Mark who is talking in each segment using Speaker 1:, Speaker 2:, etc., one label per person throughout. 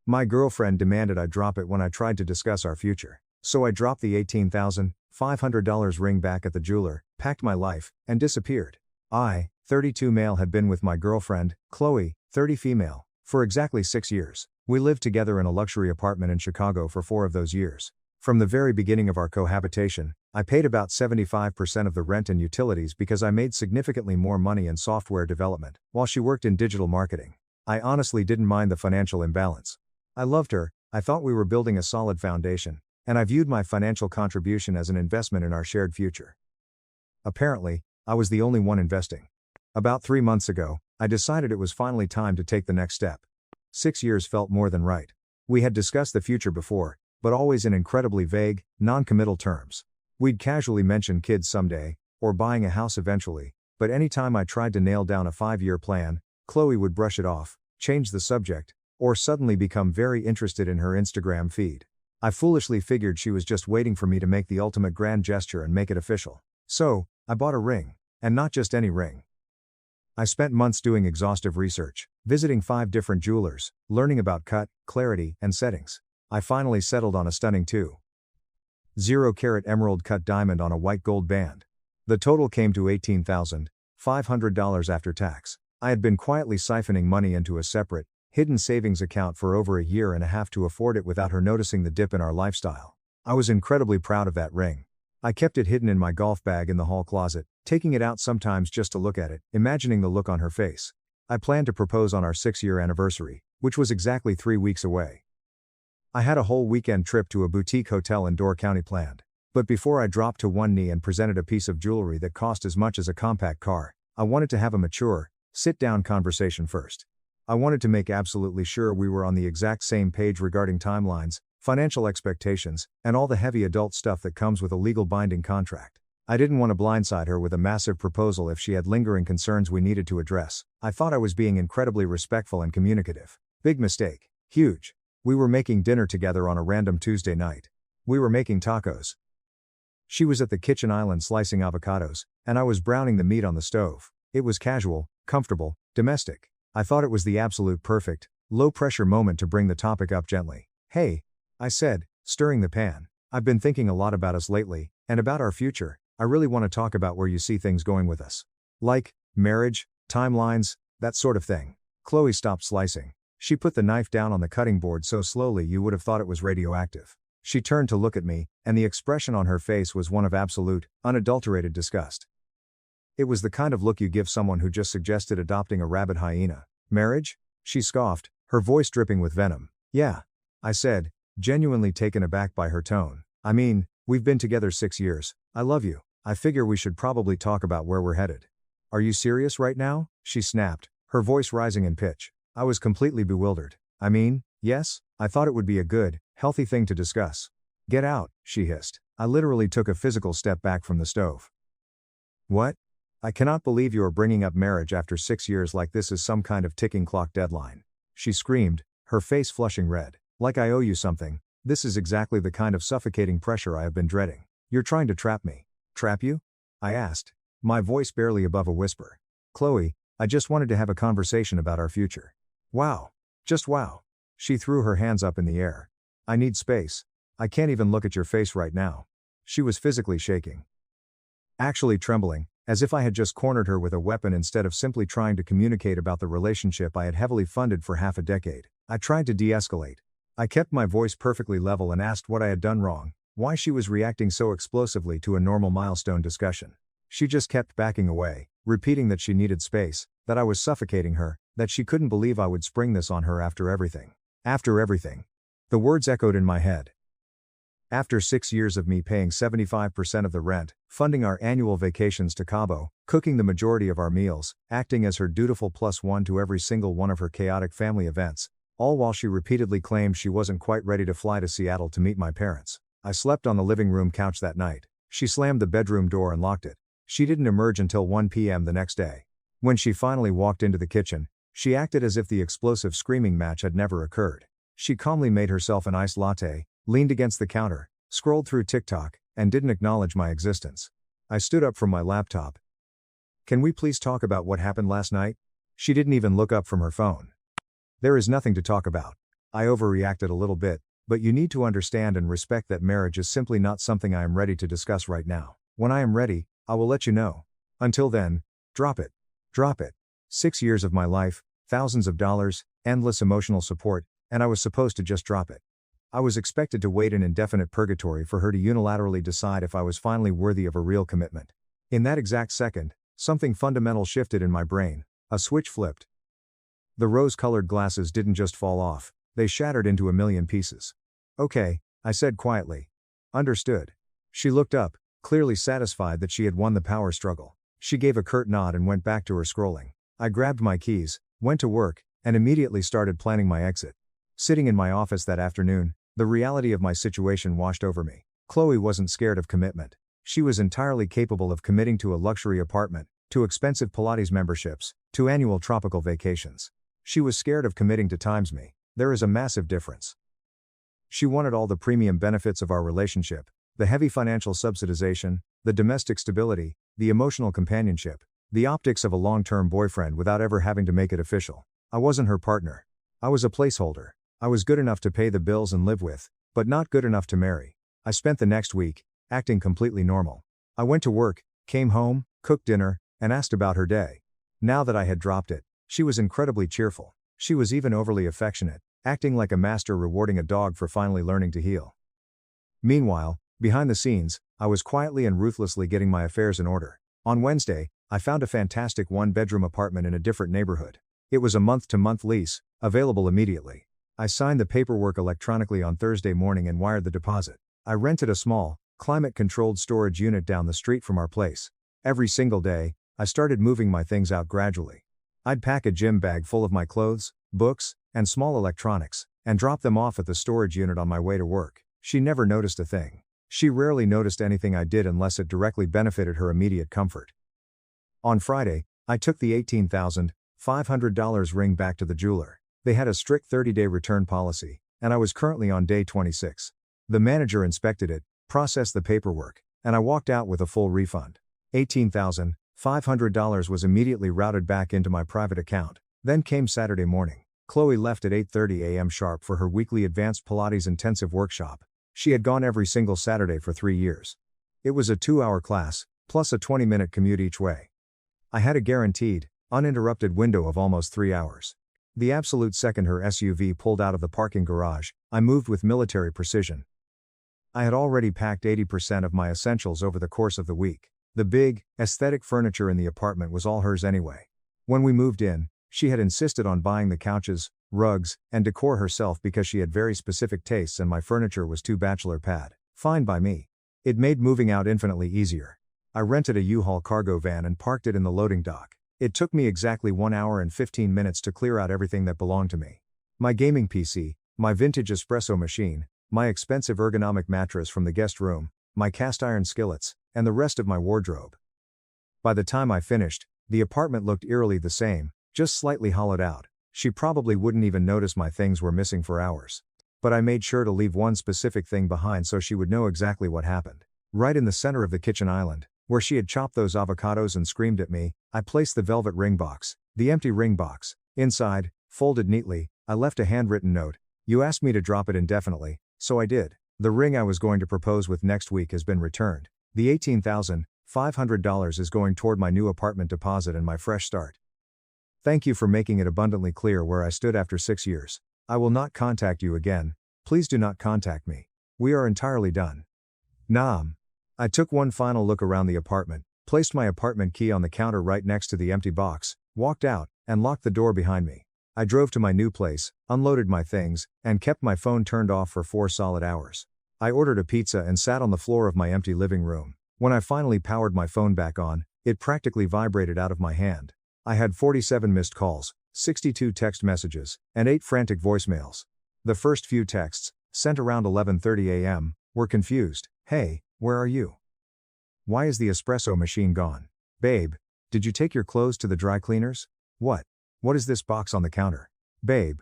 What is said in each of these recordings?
Speaker 1: My girlfriend demanded I drop it when I tried to discuss our future. So I dropped the $18,500 ring back at the jeweler, packed my life, and disappeared. I, 32 male, had been with my girlfriend, Chloe, 30 female, for exactly 6 years. We lived together in a luxury apartment in Chicago for 4 of those years. From the very beginning of our cohabitation, I paid about 75% of the rent and utilities because I made significantly more money in software development, while she worked in digital marketing. I honestly didn't mind the financial imbalance. I loved her, I thought we were building a solid foundation, and I viewed my financial contribution as an investment in our shared future. Apparently, I was the only one investing. About 3 months ago, I decided it was finally time to take the next step. 6 years felt more than right. We had discussed the future before, but always in incredibly vague, non-committal terms. We'd casually mention kids someday, or buying a house eventually, but anytime I tried to nail down a 5-year plan, Chloe would brush it off, change the subject, or suddenly become very interested in her Instagram feed. I foolishly figured she was just waiting for me to make the ultimate grand gesture and make it official. So, I bought a ring. And not just any ring. I spent months doing exhaustive research, visiting 5 different jewelers, learning about cut, clarity, and settings. I finally settled on a stunning 2.0-carat emerald cut diamond on a white gold band. The total came to $18,500 after tax. I had been quietly siphoning money into a separate, hidden savings account for over a year and a half to afford it without her noticing the dip in our lifestyle. I was incredibly proud of that ring. I kept it hidden in my golf bag in the hall closet, taking it out sometimes just to look at it, imagining the look on her face. I planned to propose on our 6-year anniversary, which was exactly 3 weeks away. I had a whole weekend trip to a boutique hotel in Door County planned. But before I dropped to one knee and presented a piece of jewelry that cost as much as a compact car, I wanted to have a mature, sit-down conversation first. I wanted to make absolutely sure we were on the exact same page regarding timelines, financial expectations, and all the heavy adult stuff that comes with a legal binding contract. I didn't want to blindside her with a massive proposal if she had lingering concerns we needed to address. I thought I was being incredibly respectful and communicative. Big mistake. Huge. We were making dinner together on a random Tuesday night. We were making tacos. She was at the kitchen island slicing avocados, and I was browning the meat on the stove. It was casual, comfortable, domestic. I thought it was the absolute perfect, low-pressure moment to bring the topic up gently. "Hey," I said, stirring the pan. "I've been thinking a lot about us lately, and about our future. I really want to talk about where you see things going with us. Like, marriage, timelines, that sort of thing." Chloe stopped slicing. She put the knife down on the cutting board so slowly you would have thought it was radioactive. She turned to look at me, and the expression on her face was one of absolute, unadulterated disgust. It was the kind of look you give someone who just suggested adopting a rabid hyena. "Marriage?" she scoffed, her voice dripping with venom. "Yeah," I said, genuinely taken aback by her tone. "I mean, we've been together 6 years, I love you. I figure we should probably talk about where we're headed." "Are you serious right now?" she snapped, her voice rising in pitch. I was completely bewildered. "I mean, yes, I thought it would be a good, healthy thing to discuss." "Get out," she hissed. I literally took a physical step back from the stove. "What? I cannot believe you are bringing up marriage after 6 years like this is some kind of ticking clock deadline," she screamed, her face flushing red. "Like I owe you something. This is exactly the kind of suffocating pressure I have been dreading. You're trying to trap me." "Trap you?" I asked, my voice barely above a whisper. "Chloe, I just wanted to have a conversation about our future." "Wow. Just wow." She threw her hands up in the air. "I need space. I can't even look at your face right now." She was physically shaking. Actually trembling, as if I had just cornered her with a weapon instead of simply trying to communicate about the relationship I had heavily funded for half a decade. I tried to de-escalate. I kept my voice perfectly level and asked what I had done wrong, why she was reacting so explosively to a normal milestone discussion. She just kept backing away, repeating that she needed space, that I was suffocating her, that she couldn't believe I would spring this on her after everything. After everything. The words echoed in my head. After 6 years of me paying 75% of the rent, funding our annual vacations to Cabo, cooking the majority of our meals, acting as her dutiful +1 to every single one of her chaotic family events, all while she repeatedly claimed she wasn't quite ready to fly to Seattle to meet my parents. I slept on the living room couch that night. She slammed the bedroom door and locked it. She didn't emerge until 1 p.m. the next day. When she finally walked into the kitchen, she acted as if the explosive screaming match had never occurred. She calmly made herself an iced latte, leaned against the counter, scrolled through TikTok, and didn't acknowledge my existence. I stood up from my laptop. "Can we please talk about what happened last night?" She didn't even look up from her phone. "There is nothing to talk about. I overreacted a little bit, but you need to understand and respect that marriage is simply not something I am ready to discuss right now. When I am ready, I will let you know. Until then, drop it. Drop it. 6 years of my life, thousands of dollars, endless emotional support, and I was supposed to just drop it. I was expected to wait in indefinite purgatory for her to unilaterally decide if I was finally worthy of a real commitment. In that exact second, something fundamental shifted in my brain, a switch flipped. The rose-colored glasses didn't just fall off, they shattered into a million pieces. Okay, I said quietly. Understood. She looked up, clearly satisfied that she had won the power struggle. She gave a curt nod and went back to her scrolling. I grabbed my keys, went to work, and immediately started planning my exit. Sitting in my office that afternoon, the reality of my situation washed over me. Chloe wasn't scared of commitment. She was entirely capable of committing to a luxury apartment, to expensive Pilates memberships, to annual tropical vacations. She was scared of committing to times me. There is a massive difference. She wanted all the premium benefits of our relationship, the heavy financial subsidization, the domestic stability, the emotional companionship, the optics of a long-term boyfriend without ever having to make it official. I wasn't her partner. I was a placeholder. I was good enough to pay the bills and live with, but not good enough to marry. I spent the next week, acting completely normal. I went to work, came home, cooked dinner, and asked about her day. Now that I had dropped it, she was incredibly cheerful. She was even overly affectionate, acting like a master rewarding a dog for finally learning to heel. Meanwhile, behind the scenes, I was quietly and ruthlessly getting my affairs in order. On Wednesday, I found a fantastic one-bedroom apartment in a different neighborhood. It was a month-to-month lease, available immediately. I signed the paperwork electronically on Thursday morning and wired the deposit. I rented a small, climate-controlled storage unit down the street from our place. Every single day, I started moving my things out gradually. I'd pack a gym bag full of my clothes, books, and small electronics, and drop them off at the storage unit on my way to work. She never noticed a thing. She rarely noticed anything I did unless it directly benefited her immediate comfort. On Friday, I took the $18,500 ring back to the jeweler. They had a strict 30-day return policy, and I was currently on day 26. The manager inspected it, processed the paperwork, and I walked out with a full refund. $18,500 was immediately routed back into my private account. Then came Saturday morning. Chloe left at 8:30 a.m. sharp for her weekly advanced Pilates intensive workshop. She had gone every single Saturday for 3 years. It was a 2-hour class, plus a 20-minute commute each way. I had a guaranteed, uninterrupted window of almost 3 hours. The absolute second her SUV pulled out of the parking garage, I moved with military precision. I had already packed 80% of my essentials over the course of the week. The big, aesthetic furniture in the apartment was all hers anyway. When we moved in, she had insisted on buying the couches, rugs, and decor herself because she had very specific tastes and my furniture was too bachelor pad. Fine by me. It made moving out infinitely easier. I rented a U-Haul cargo van and parked it in the loading dock. It took me exactly 1 hour and 15 minutes to clear out everything that belonged to me. My gaming PC, my vintage espresso machine, my expensive ergonomic mattress from the guest room, my cast iron skillets, and the rest of my wardrobe. By the time I finished, the apartment looked eerily the same, just slightly hollowed out. She probably wouldn't even notice my things were missing for hours. But I made sure to leave one specific thing behind so she would know exactly what happened. Right in the center of the kitchen island, where she had chopped those avocados and screamed at me, I placed the velvet ring box, the empty ring box. Inside, folded neatly, I left a handwritten note. You asked me to drop it indefinitely, so I did. The ring I was going to propose with next week has been returned. The $18,500 is going toward my new apartment deposit and my fresh start. Thank you for making it abundantly clear where I stood after 6 years. I will not contact you again. Please do not contact me. We are entirely done. Naam. I took one final look around the apartment, placed my apartment key on the counter right next to the empty box, walked out, and locked the door behind me. I drove to my new place, unloaded my things, and kept my phone turned off for 4 solid hours. I ordered a pizza and sat on the floor of my empty living room. When I finally powered my phone back on, it practically vibrated out of my hand. I had 47 missed calls, 62 text messages, and 8 frantic voicemails. The first few texts, sent around 11:30 a.m., were confused. Hey, where are you? Why is the espresso machine gone? Babe, did you take your clothes to the dry cleaners? What is this box on the counter? Babe.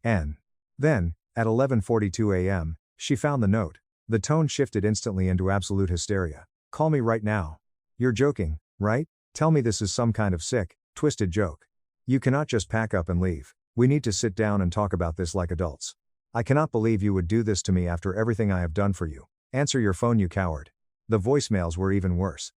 Speaker 1: And then, at 11:42 a.m., she found the note. The tone shifted instantly into absolute hysteria. Call me right now. You're joking, right? Tell me this is some kind of sick, twisted joke. You cannot just pack up and leave. We need to sit down and talk about this like adults. I cannot believe you would do this to me after everything I have done for you. Answer your phone, you coward. The voicemails were even worse.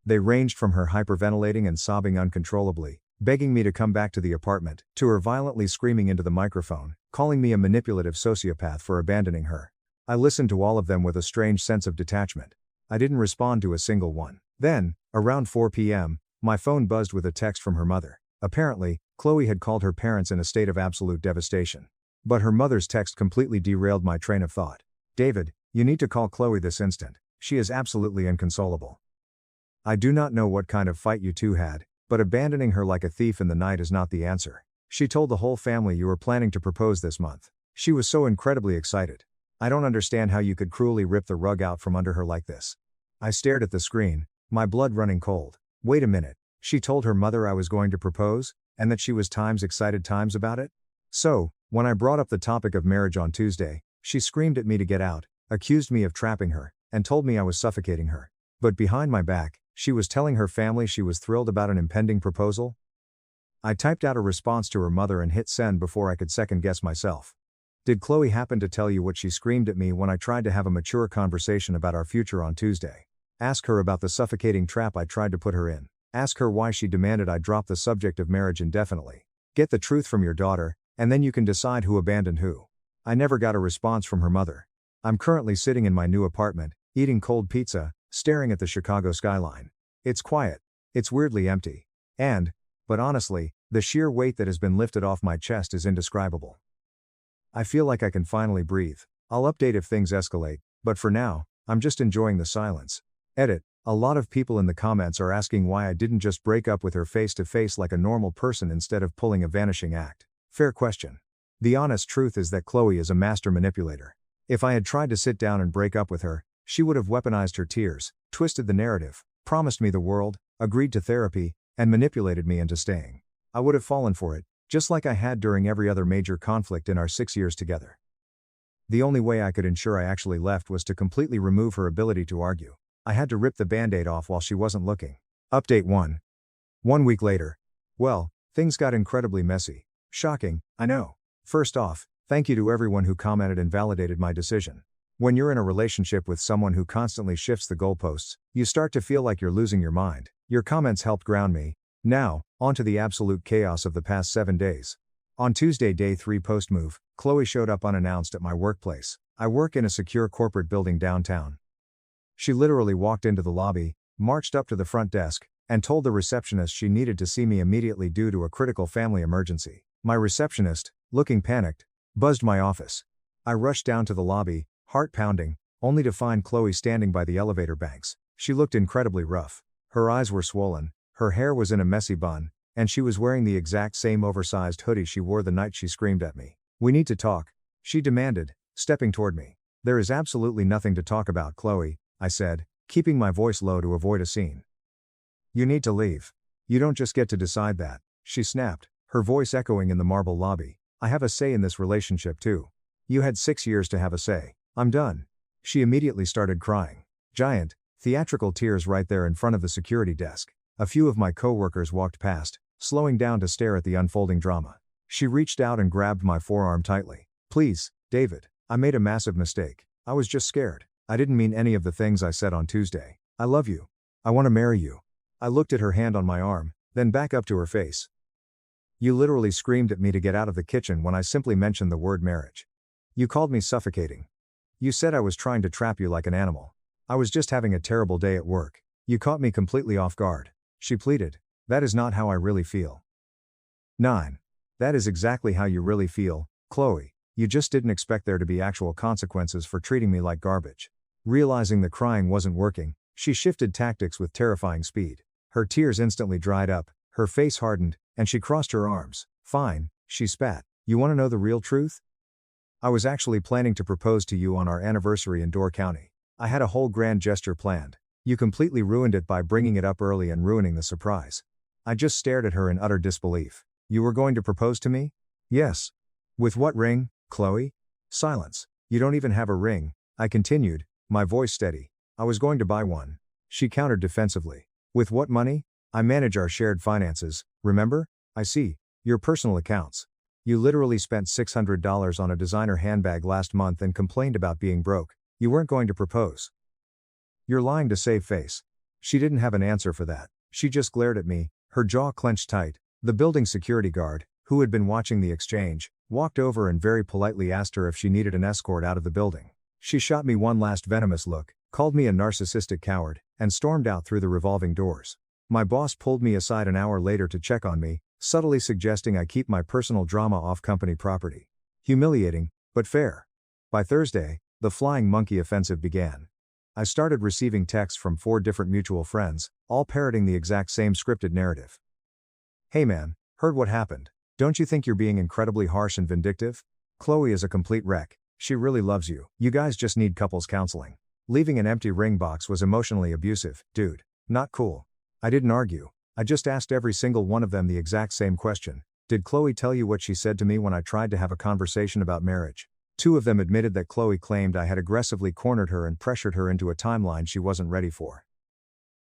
Speaker 1: They ranged from her hyperventilating and sobbing uncontrollably, begging me to come back to the apartment, to her violently screaming into the microphone, calling me a manipulative sociopath for abandoning her. I listened to all of them with a strange sense of detachment. I didn't respond to a single one. Then, around 4 p.m., my phone buzzed with a text from her mother. Apparently, Chloe had called her parents in a state of absolute devastation. But her mother's text completely derailed my train of thought. David, you need to call Chloe this instant. She is absolutely inconsolable. I do not know what kind of fight you two had, but abandoning her like a thief in the night is not the answer. She told the whole family you were planning to propose this month. She was so incredibly excited. I don't understand how you could cruelly rip the rug out from under her like this. I stared at the screen, my blood running cold. Wait a minute, she told her mother I was going to propose, and that she was excited about it? So, when I brought up the topic of marriage on Tuesday, she screamed at me to get out, accused me of trapping her, and told me I was suffocating her. But behind my back, she was telling her family she was thrilled about an impending proposal? I typed out a response to her mother and hit send before I could second guess myself. Did Chloe happen to tell you what she screamed at me when I tried to have a mature conversation about our future on Tuesday? Ask her about the suffocating trap I tried to put her in. Ask her why she demanded I drop the subject of marriage indefinitely. Get the truth from your daughter, and then you can decide who abandoned who. I never got a response from her mother. I'm currently sitting in my new apartment, eating cold pizza, staring at the Chicago skyline. It's quiet. It's weirdly empty. But honestly, the sheer weight that has been lifted off my chest is indescribable. I feel like I can finally breathe. I'll update if things escalate, but for now, I'm just enjoying the silence. Edit. A lot of people in the comments are asking why I didn't just break up with her face to face like a normal person instead of pulling a Vanishing Act. Fair question. The honest truth is that Chloe is a master manipulator. If I had tried to sit down and break up with her, she would have weaponized her tears, twisted the narrative, promised me the world, agreed to therapy, and manipulated me into staying. I would have fallen for it, just like I had during every other major conflict in our 6 years together. The only way I could ensure I actually left was to completely remove her ability to argue. I had to rip the band-aid off while she wasn't looking. Update 1. 1 week later. Well, things got incredibly messy. Shocking, I know. First off, thank you to everyone who commented and validated my decision. When you're in a relationship with someone who constantly shifts the goalposts, you start to feel like you're losing your mind. Your comments helped ground me. Now, on to the absolute chaos of the past 7 days. On Tuesday, day 3 post-move, Chloe showed up unannounced at my workplace. I work in a secure corporate building downtown. She literally walked into the lobby, marched up to the front desk, and told the receptionist she needed to see me immediately due to a critical family emergency. My receptionist, looking panicked, buzzed my office. I rushed down to the lobby, heart pounding, only to find Chloe standing by the elevator banks. She looked incredibly rough. Her eyes were swollen, her hair was in a messy bun, and she was wearing the exact same oversized hoodie she wore the night she screamed at me. "We need to talk," she demanded, stepping toward me. "There is absolutely nothing to talk about, Chloe," I said, keeping my voice low to avoid a scene. "You need to leave. You don't just get to decide that," she snapped, her voice echoing in the marble lobby. "I have a say in this relationship too. You had 6 years to have a say. I'm done." She immediately started crying. Giant, theatrical tears right there in front of the security desk. A few of my coworkers walked past, slowing down to stare at the unfolding drama. She reached out and grabbed my forearm tightly. "Please, David, I made a massive mistake. I was just scared. I didn't mean any of the things I said on Tuesday. I love you. I want to marry you." I looked at her hand on my arm, then back up to her face. "You literally screamed at me to get out of the kitchen when I simply mentioned the word marriage. You called me suffocating. You said I was trying to trap you like an animal. I was just having a terrible day at work. You caught me completely off guard," she pleaded. "That is not how I really feel." 9. That is exactly how you really feel, Chloe. You just didn't expect there to be actual consequences for treating me like garbage. Realizing the crying wasn't working, she shifted tactics with terrifying speed. Her tears instantly dried up, her face hardened, and she crossed her arms. "Fine," she spat. "You want to know the real truth? I was actually planning to propose to you on our anniversary in Door County. I had a whole grand gesture planned. You completely ruined it by bringing it up early and ruining the surprise." I just stared at her in utter disbelief. "You were going to propose to me?" "Yes." "With what ring, Chloe?" Silence. "You don't even have a ring," I continued, my voice steady. "I was going to buy one." She countered defensively. "With what money? I manage our shared finances, remember? I see. Your personal accounts." You literally spent $600 on a designer handbag last month and complained about being broke. You weren't going to propose. You're lying to save face. She didn't have an answer for that. She just glared at me, her jaw clenched tight. The building security guard, who had been watching the exchange, walked over and very politely asked her if she needed an escort out of the building. She shot me one last venomous look, called me a narcissistic coward, and stormed out through the revolving doors. My boss pulled me aside an hour later to check on me, subtly suggesting I keep my personal drama off company property. Humiliating, but fair. By Thursday, the flying monkey offensive began. I started receiving texts from 4 different mutual friends, all parroting the exact same scripted narrative. Hey man, heard what happened. Don't you think you're being incredibly harsh and vindictive? Chloe is a complete wreck. She really loves you. You guys just need couples counseling. Leaving an empty ring box was emotionally abusive, dude. Not cool. I didn't argue. I just asked every single one of them the exact same question. Did Chloe tell you what she said to me when I tried to have a conversation about marriage? 2 of them admitted that Chloe claimed I had aggressively cornered her and pressured her into a timeline she wasn't ready for.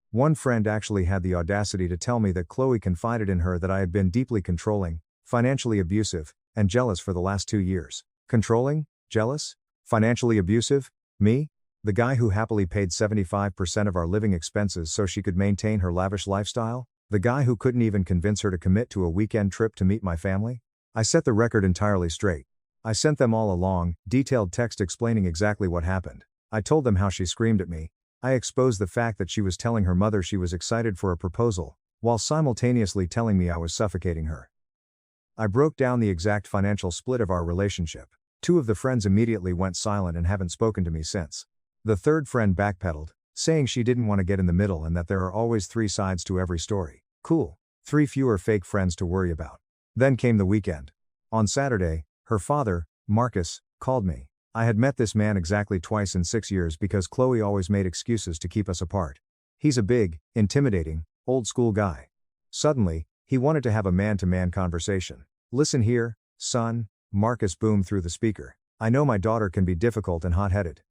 Speaker 1: One friend actually had the audacity to tell me that Chloe confided in her that I had been deeply controlling, financially abusive, and jealous for the last 2 years. Controlling? Jealous? Financially abusive? Me? The guy who happily paid 75% of our living expenses so she could maintain her lavish lifestyle? The guy who couldn't even convince her to commit to a weekend trip to meet my family? I set the record entirely straight. I sent them all a long, detailed text explaining exactly what happened. I told them how she screamed at me. I exposed the fact that she was telling her mother she was excited for a proposal, while simultaneously telling me I was suffocating her. I broke down the exact financial split of our relationship. 2 of the friends immediately went silent and haven't spoken to me since. The 3rd friend backpedaled, saying she didn't want to get in the middle and that there are always 3 sides to every story. Cool. 3 fewer fake friends to worry about. Then came the weekend. On Saturday, her father, Marcus, called me. I had met this man exactly twice in 6 years because Chloe always made excuses to keep us apart. He's a big, intimidating, old-school guy. Suddenly, he wanted to have a man-to-man conversation. Listen here, son, Marcus boomed through the speaker. I know my daughter can be difficult and hot-headed.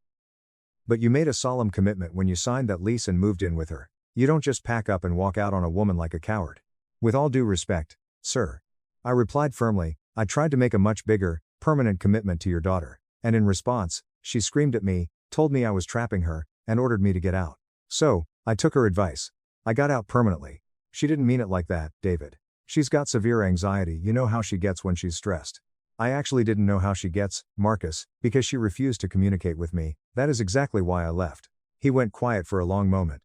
Speaker 1: But you made a solemn commitment when you signed that lease and moved in with her. You don't just pack up and walk out on a woman like a coward. With all due respect, sir. I replied firmly, I tried to make a much bigger, permanent commitment to your daughter, and in response, she screamed at me, told me I was trapping her, and ordered me to get out. So, I took her advice. I got out permanently. She didn't mean it like that, David. She's got severe anxiety, you know how she gets when she's stressed. I actually didn't know how she gets, Marcus, because she refused to communicate with me. That is exactly why I left. He went quiet for a long moment.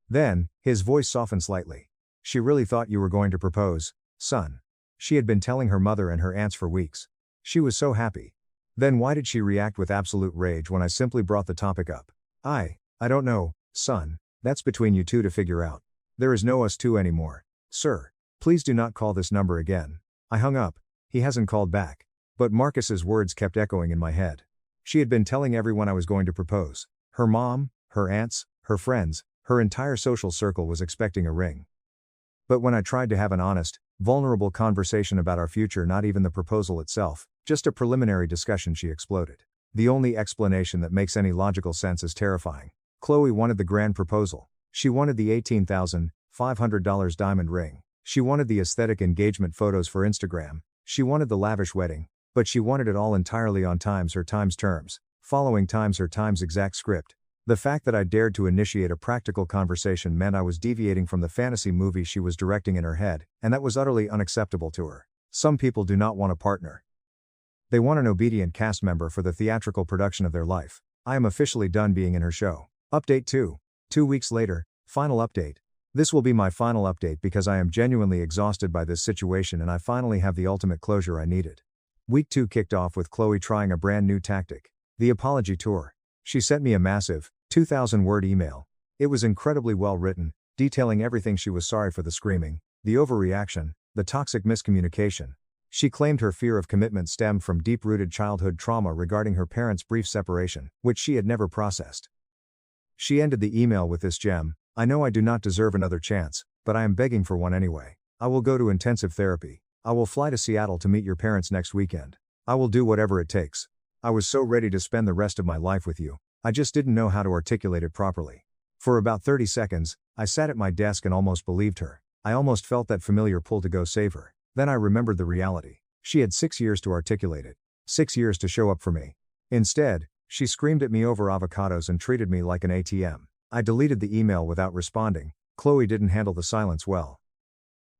Speaker 1: Then, his voice softened slightly. She really thought you were going to propose, son. She had been telling her mother and her aunts for weeks. She was so happy. Then why did she react with absolute rage when I simply brought the topic up? I don't know, son. That's between you 2 to figure out. There is no us 2 anymore. Sir, please do not call this number again. I hung up. He hasn't called back. But Marcus's words kept echoing in my head. She had been telling everyone I was going to propose. Her mom, her aunts, her friends, her entire social circle was expecting a ring. But when I tried to have an honest, vulnerable conversation about our future, not even the proposal itself, just a preliminary discussion, she exploded. The only explanation that makes any logical sense is terrifying. Chloe wanted the grand proposal. She wanted the $18,500 diamond ring. She wanted the aesthetic engagement photos for Instagram. She wanted the lavish wedding. But she wanted it all entirely on times her times terms, following times her times exact script. The fact that I dared to initiate a practical conversation meant I was deviating from the fantasy movie she was directing in her head, and that was utterly unacceptable to her. Some people do not want a partner. They want an obedient cast member for the theatrical production of their life. I am officially done being in her show. Update 2. 2 weeks later, final update. This will be my final update because I am genuinely exhausted by this situation and I finally have the ultimate closure I needed. Week 2 kicked off with Chloe trying a brand new tactic. The apology tour. She sent me a massive, 2,000-word email. It was incredibly well written, detailing everything she was sorry for: the screaming, the overreaction, the toxic miscommunication. She claimed her fear of commitment stemmed from deep-rooted childhood trauma regarding her parents' brief separation, which she had never processed. She ended the email with this gem: I know I do not deserve another chance, but I am begging for one anyway. I will go to intensive therapy. I will fly to Seattle to meet your parents next weekend. I will do whatever it takes. I was so ready to spend the rest of my life with you. I just didn't know how to articulate it properly. For about 30 seconds, I sat at my desk and almost believed her. I almost felt that familiar pull to go save her. Then I remembered the reality. She had 6 years to articulate it. 6 years to show up for me. Instead, she screamed at me over avocados and treated me like an ATM. I deleted the email without responding. Chloe didn't handle the silence well.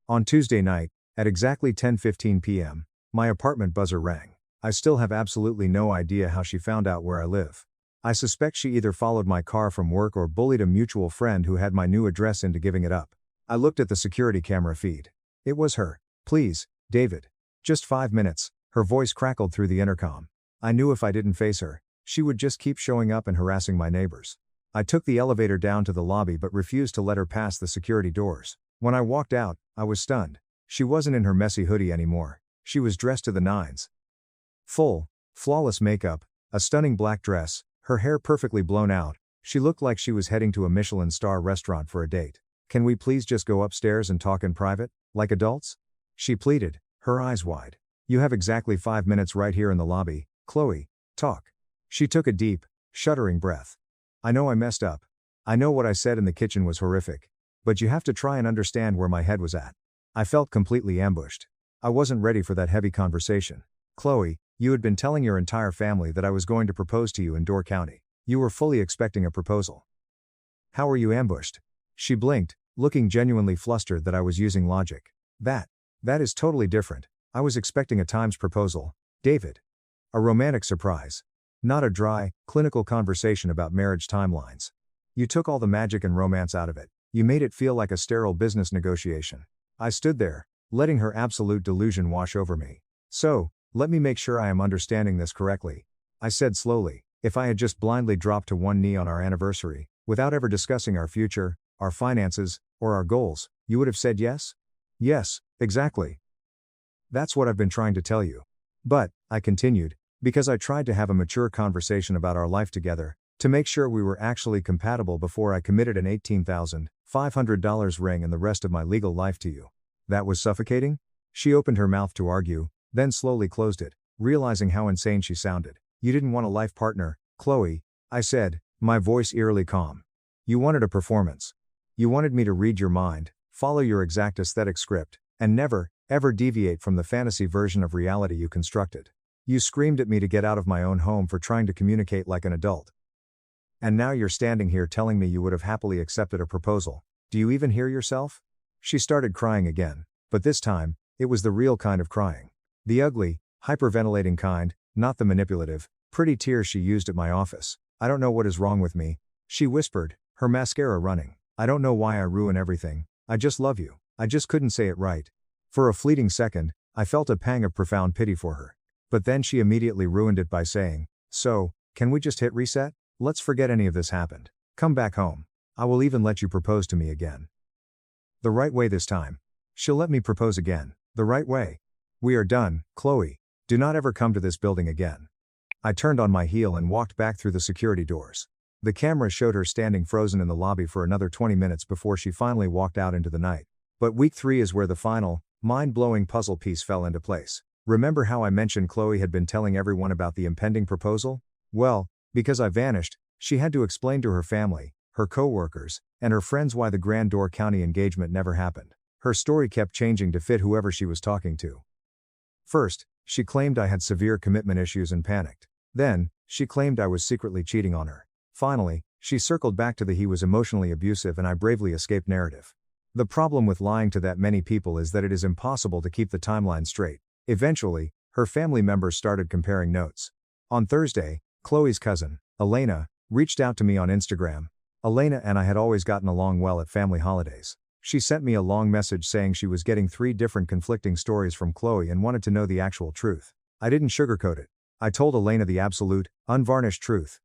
Speaker 1: On Tuesday night, at exactly 10:15 p.m., my apartment buzzer rang. I still have absolutely no idea how she found out where I live. I suspect she either followed my car from work or bullied a mutual friend who had my new address into giving it up. I looked at the security camera feed. It was her. "Please, David. Just 5 minutes," her voice crackled through the intercom. I knew if I didn't face her, she would just keep showing up and harassing my neighbors. I took the elevator down to the lobby but refused to let her pass the security doors. When I walked out, I was stunned. She wasn't in her messy hoodie anymore. She was dressed to the nines. Full, flawless makeup, a stunning black dress, her hair perfectly blown out. She looked like she was heading to a Michelin star restaurant for a date. "Can we please just go upstairs and talk in private, like adults?" she pleaded, her eyes wide. "You have exactly 5 minutes right here in the lobby, Chloe. Talk." She took a deep, shuddering breath. "I know I messed up. I know what I said in the kitchen was horrific. But you have to try and understand where my head was at." I felt completely ambushed. I wasn't ready for that heavy conversation. "Chloe, you had been telling your entire family that I was going to propose to you in Door County. You were fully expecting a proposal. How were you ambushed?" She blinked, looking genuinely flustered that I was using logic. That is totally different. I was expecting a Times proposal, David. A romantic surprise. Not a dry, clinical conversation about marriage timelines. You took all the magic and romance out of it. You made it feel like a sterile business negotiation." I stood there, letting her absolute delusion wash over me. "So, let me make sure I am understanding this correctly," I said slowly. "If I had just blindly dropped to one knee on our anniversary, without ever discussing our future, our finances, or our goals, you would have said yes?" "Yes, exactly. That's what I've been trying to tell you. But," I continued, because I tried to have a mature conversation about our life together, to make sure we were actually compatible before I committed an $18,500 ring and the rest of my legal life to you. That was suffocating?" She opened her mouth to argue, then slowly closed it, realizing how insane she sounded. "You didn't want a life partner, Chloe," I said, my voice eerily calm. "You wanted a performance. You wanted me to read your mind, follow your exact aesthetic script, and never, ever deviate from the fantasy version of reality you constructed. You screamed at me to get out of my own home for trying to communicate like an adult. And now you're standing here telling me you would have happily accepted a proposal. Do you even hear yourself?" She started crying again, but this time, it was the real kind of crying. The ugly, hyperventilating kind, not the manipulative, pretty tears she used at my office. "I don't know what is wrong with me," she whispered, her mascara running. "I don't know why I ruin everything. I just love you. I just couldn't say it right." For a fleeting second, I felt a pang of profound pity for her. But then she immediately ruined it by saying, "So, can we just hit reset? Let's forget any of this happened. Come back home. I will even let you propose to me again. The right way this time." She'll let me propose again. The right way. "We are done, Chloe. Do not ever come to this building again." I turned on my heel and walked back through the security doors. The camera showed her standing frozen in the lobby for another 20 minutes before she finally walked out into the night. But week 3 is where the final, mind-blowing puzzle piece fell into place. Remember how I mentioned Chloe had been telling everyone about the impending proposal? Well, because I vanished, she had to explain to her family, her co-workers, and her friends why the Grand Door County engagement never happened. Her story kept changing to fit whoever she was talking to. First, she claimed I had severe commitment issues and panicked. Then, she claimed I was secretly cheating on her. Finally, she circled back to the "he was emotionally abusive and I bravely escaped" narrative. The problem with lying to that many people is that it is impossible to keep the timeline straight. Eventually, her family members started comparing notes. On Thursday, Chloe's cousin, Elena, reached out to me on Instagram. Elena and I had always gotten along well at family holidays. She sent me a long message saying she was getting 3 different conflicting stories from Chloe and wanted to know the actual truth. I didn't sugarcoat it. I told Elena the absolute, unvarnished truth.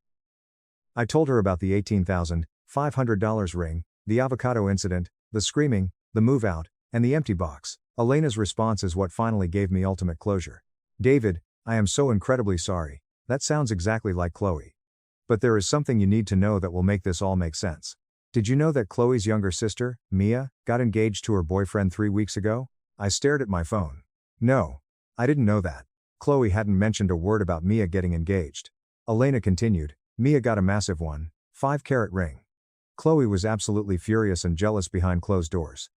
Speaker 1: I told her about the $18,500 ring, the avocado incident, the screaming, the move out, and the empty box. Elena's response is what finally gave me ultimate closure. "David, I am so incredibly sorry. That sounds exactly like Chloe. But there is something you need to know that will make this all make sense. Did you know that Chloe's younger sister, Mia, got engaged to her boyfriend 3 weeks ago?" I stared at my phone. "No. I didn't know that." Chloe hadn't mentioned a word about Mia getting engaged. Elena continued, "Mia got a massive 5-carat ring. Chloe was absolutely furious and jealous behind closed doors.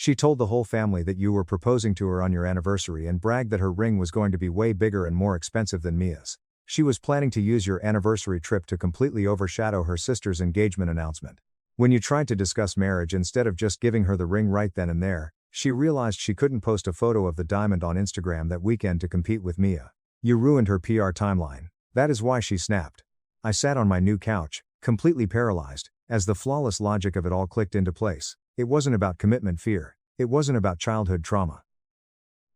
Speaker 1: She told the whole family that you were proposing to her on your anniversary and bragged that her ring was going to be way bigger and more expensive than Mia's. She was planning to use your anniversary trip to completely overshadow her sister's engagement announcement. When you tried to discuss marriage instead of just giving her the ring right then and there, she realized she couldn't post a photo of the diamond on Instagram that weekend to compete with Mia. You ruined her PR timeline. That is why she snapped. I sat on my new couch, completely paralyzed, as the flawless logic of it all clicked into place. It wasn't about commitment fear. It wasn't about childhood trauma.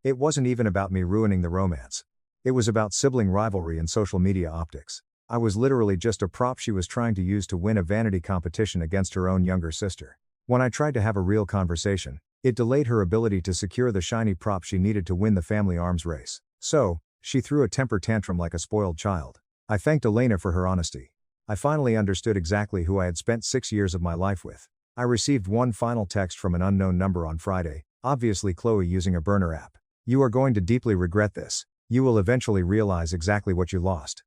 Speaker 1: It wasn't even about me ruining the romance. It was about sibling rivalry and social media optics. I was literally just a prop she was trying to use to win a vanity competition against her own younger sister. When I tried to have a real conversation, it delayed her ability to secure the shiny prop she needed to win the family arms race. So, she threw a temper tantrum like a spoiled child. I thanked Elena for her honesty. I finally understood exactly who I had spent 6 years of my life with. I received one final text from an unknown number on Friday, obviously Chloe using a burner app. You are going to deeply regret this. You will eventually realize exactly what you lost.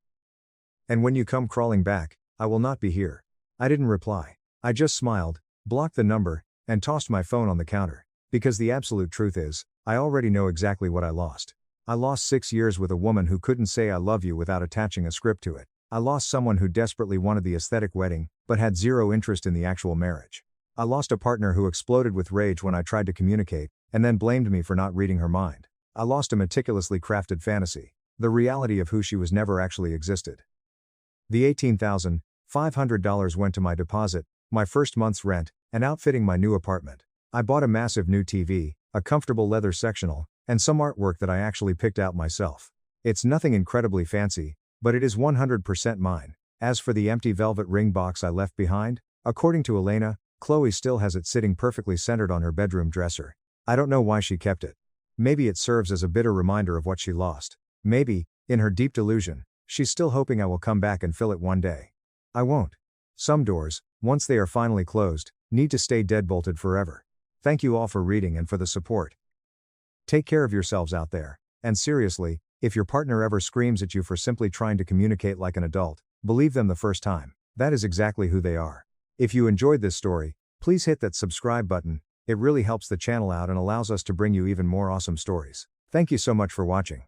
Speaker 1: And when you come crawling back, I will not be here. I didn't reply. I just smiled, blocked the number, and tossed my phone on the counter. Because the absolute truth is, I already know exactly what I lost. I lost 6 years with a woman who couldn't say I love you without attaching a script to it. I lost someone who desperately wanted the aesthetic wedding, but had zero interest in the actual marriage. I lost a partner who exploded with rage when I tried to communicate, and then blamed me for not reading her mind. I lost a meticulously crafted fantasy. The reality of who she was never actually existed. The $18,500 went to my deposit, my first month's rent, and outfitting my new apartment. I bought a massive new TV, a comfortable leather sectional, and some artwork that I actually picked out myself. It's nothing incredibly fancy, but it is 100% mine. As for the empty velvet ring box I left behind, according to Elena, Chloe still has it sitting perfectly centered on her bedroom dresser. I don't know why she kept it. Maybe it serves as a bitter reminder of what she lost. Maybe, in her deep delusion, she's still hoping I will come back and fill it one day. I won't. Some doors, once they are finally closed, need to stay deadbolted forever. Thank you all for reading and for the support. Take care of yourselves out there. And seriously, if your partner ever screams at you for simply trying to communicate like an adult, believe them the first time. That is exactly who they are. If you enjoyed this story, please hit that subscribe button. It really helps the channel out and allows us to bring you even more awesome stories. Thank you so much for watching.